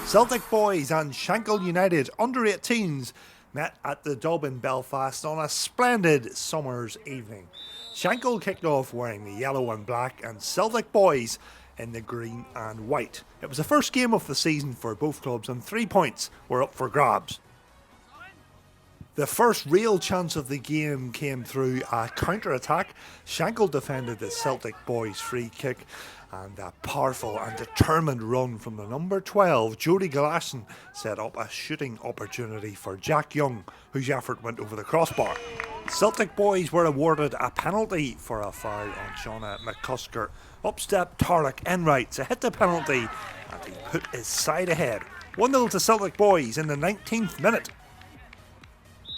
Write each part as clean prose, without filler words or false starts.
Celtic boys and Shankill United under-18s met at the Dub in Belfast on a splendid summer's evening. Shankill kicked off wearing the yellow and black and Celtic boys in the green and white. It was the first game of the season for both clubs and 3 points were up for grabs. The first real chance of the game came through a counter-attack. Shankill defended the Celtic boys' free kick and a powerful and determined run from the number 12, Jody Galashan, set up a shooting opportunity for Jack Young, whose effort went over the crossbar. Celtic boys were awarded a penalty for a foul on Shauna McCusker. Up stepped Tarek Enright to hit the penalty and he put his side ahead. 1-0 to Celtic boys in the 19th minute.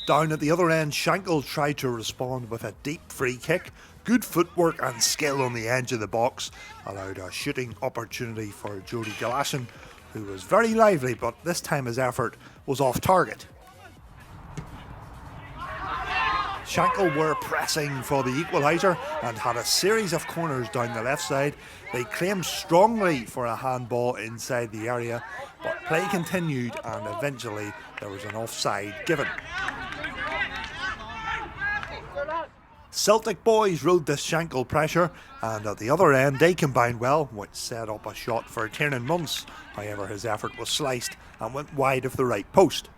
Down at the other end, Shankill tried to respond with a deep free kick. Good footwork and skill on the edge of the box allowed a shooting opportunity for Jody Galashan, who was very lively, but this time his effort was off target. Shankill were pressing for the equaliser and had a series of corners down the left side. They claimed strongly for a handball inside the area, but play continued and eventually there was an offside given. Celtic boys rode the Shankill pressure and at the other end they combined well, which set up a shot for Tiernan Munce. However, his effort was sliced and went wide of the right post.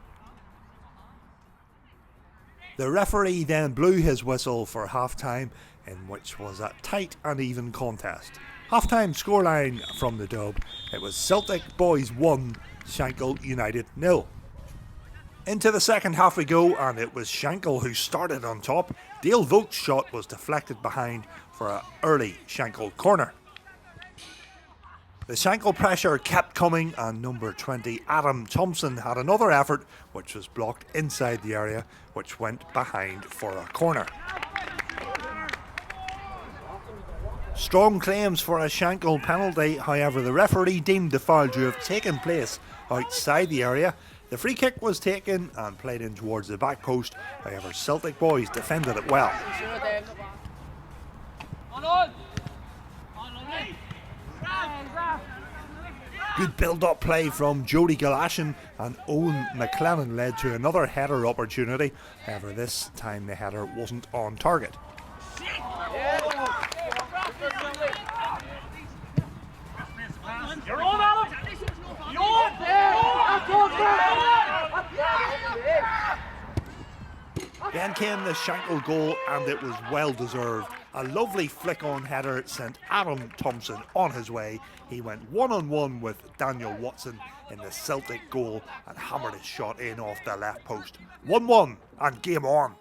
The referee then blew his whistle for half-time, in which was a tight and even contest. Half-time scoreline from the Dub, it was Celtic boys 1, Shankill United 0. Into the second half we go, and it was Shankill who started on top. Dale Vogt's shot was deflected behind for an early Shankill corner. The Shankill pressure kept coming and number 20 Adam Thompson had another effort which was blocked inside the area, which went behind for a corner. Strong claims for a Shankill penalty, however the referee deemed the foul to have taken place outside the area. The free kick was taken and played in towards the back post, however Celtic boys defended it well. Good build-up play from Jody Galashan and Owen McLennan led to another header opportunity, however this time the header wasn't on target. You're on, Alan! You're on! Then came the Shankill goal and it was well deserved. A lovely flick-on header sent Adam Thompson on his way. He went one-on-one with Daniel Watson in the Celtic goal and hammered his shot in off the left post. 1-1 and game on.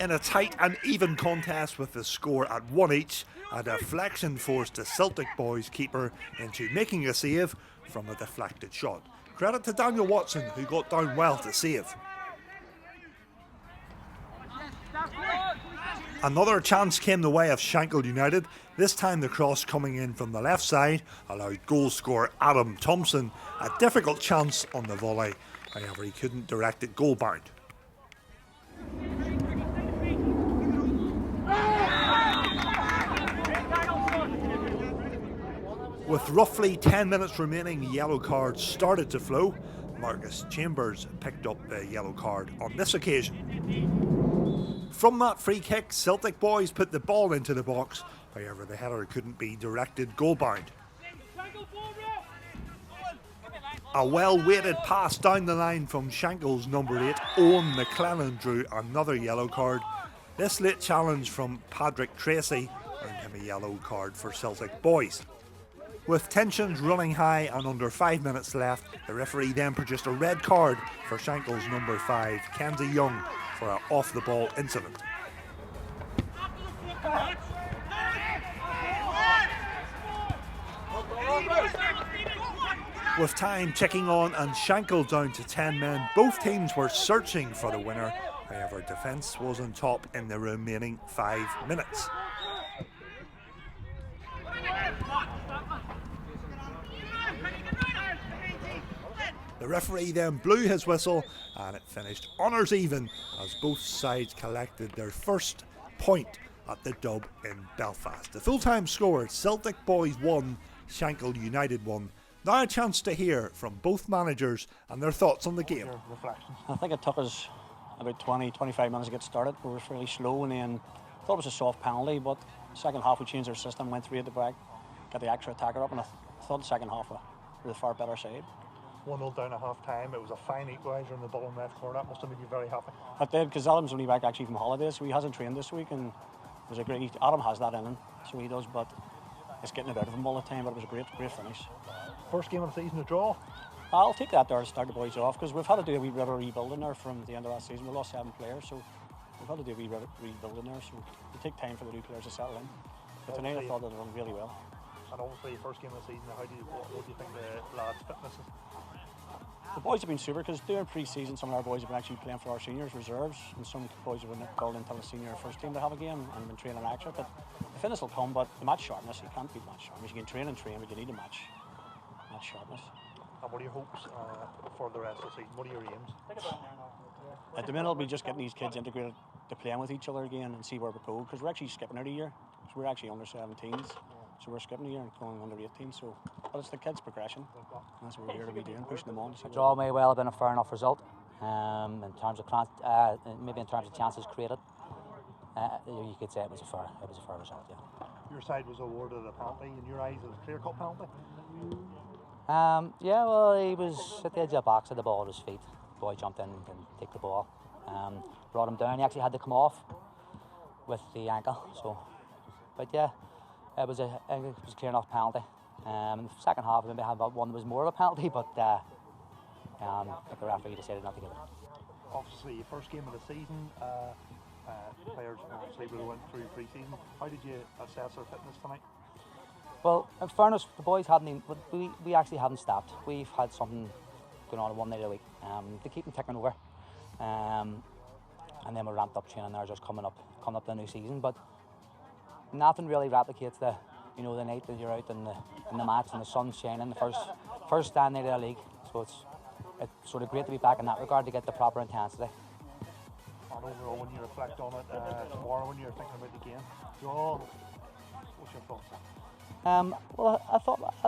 In a tight and even contest with the score at 1 each, a deflection forced the Celtic boys' keeper into making a save from a deflected shot. Credit to Daniel Watson, who got down well to save. Another chance came the way of Shankill United. This time the cross coming in from the left side allowed goal scorer Adam Thompson a difficult chance on the volley. However, he couldn't direct it goal bound. With roughly 10 minutes remaining, yellow cards started to flow. Marcus Chambers picked up the yellow card on this occasion. From that free kick, Celtic boys put the ball into the box. However, the header couldn't be directed goal bound. A well-weighted pass down the line from Shankill's number 8, Owen McLennan, drew another yellow card. This late challenge from Patrick Tracy earned him a yellow card for Celtic boys. With tensions running high and under 5 minutes left, the referee then produced a red card for Shankill's number 5, Kenzie Young, for an off-the-ball incident. With time ticking on and Shankill down to 10 men, both teams were searching for the winner. However, defence was on top in the remaining 5 minutes. The referee then blew his whistle and it finished honours even as both sides collected their first point at the Dub in Belfast. The full-time score, Celtic boys 1, Shankill United 1. Now a chance to hear from both managers and their thoughts on the game. I think it took us about 20-25 minutes to get started. We were fairly slow, and then thought it was a soft penalty, but second half we changed our system, went 3 at the back, got the extra attacker up, and I thought the second half we were the far better side. 1-0 down at half time. It was a fine equaliser in the bottom left corner. That must have made you very happy. It did, because Adam's only back actually from holidays, so he hasn't trained this week, and it was a great. Adam has that in him, so he does, but it's getting it out of him all the time. But it was a great finish. First game of the season, a draw. I'll take that there to start the boys off, because we've had to do a wee bit of rebuilding there from the end of last season. We lost 7 players, so we've had to do a wee bit of rebuilding there. So it'll take time for the new players to settle in. But tonight I thought they done really well. And obviously, first game of the season. What do you think the lads' fitness is? The boys have been super, because during pre-season some of our boys have been actually playing for our seniors reserves, and some boys have been called into the senior first team to have a game and been training extra. But the fitness will come, but the match sharpness, you can't beat match sharpness. You can train, but you need a match sharpness. And what are your hopes for the rest of the season? What are your aims? At the minute, it'll be just getting these kids integrated to playing with each other again and see where we go, because we're actually skipping out a year. So we're actually under 17s, so we're skipping a year and going under 18. So, but it's the kids' progression. That's what we're here to be doing, pushing them on. The draw may well have been a fair enough result in terms of maybe in terms of chances created. You could say it was a fair result. Yeah. Your side was awarded a penalty. In your eyes, it was a clear-cut penalty. Yeah, well, he was at the edge of the box, had the ball at his feet. The boy jumped in and take the ball, brought him down. He actually had to come off with the ankle. So, but yeah, it was a clear enough penalty. In the second half, maybe had one that was more of a penalty, but the referee decided not to give it. Obviously, first game of the season. Players obviously would have went through pre-season. How did you assess their fitness tonight? Well, in fairness, the boys we actually haven't stopped. We've had something going on one night a week to keep them ticking over, and then we ramped up training there just coming up the new season. But nothing really replicates the night that you're out in the match and the sun's shining, the first stand night of the league. So it's sort of great to be back in that regard to get the proper intensity. And overall, when you reflect on it tomorrow, when you're thinking about the game, what's your thoughts? Well, I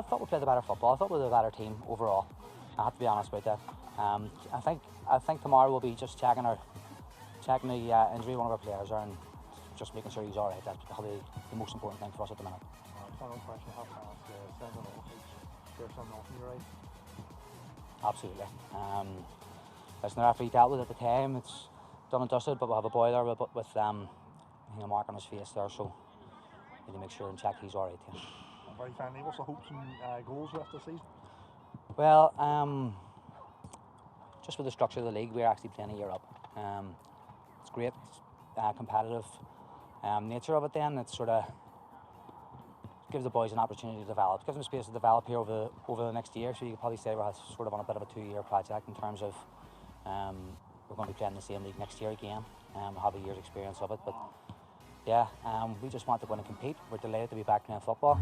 thought we played a better football. I thought we were a better team overall. I have to be honest about that. I think tomorrow we'll be just checking the injury of one of our players there and just making sure he's all right. That's probably the most important thing for us at the minute. Final question: how fast send an off? There's something off in your right? Absolutely. As the referee dealt with it at the time, it's done and dusted. But we'll have a boy there with a mark on his face there, so we need to make sure and check he's all right. Yeah. Very finally, what's the hopes and goals rest of the season? Well, just with the structure of the league, we're actually playing a year up. It's great, competitive nature of it. Then it sort of gives the boys an opportunity to develop, gives them space to develop here over the next year. So you could probably say we're sort of on a bit of a 2-year project in terms of we're going to be playing the same league next year again. We'll have a year's experience of it, but yeah, we just want to go and compete. We're delighted to be back playing football.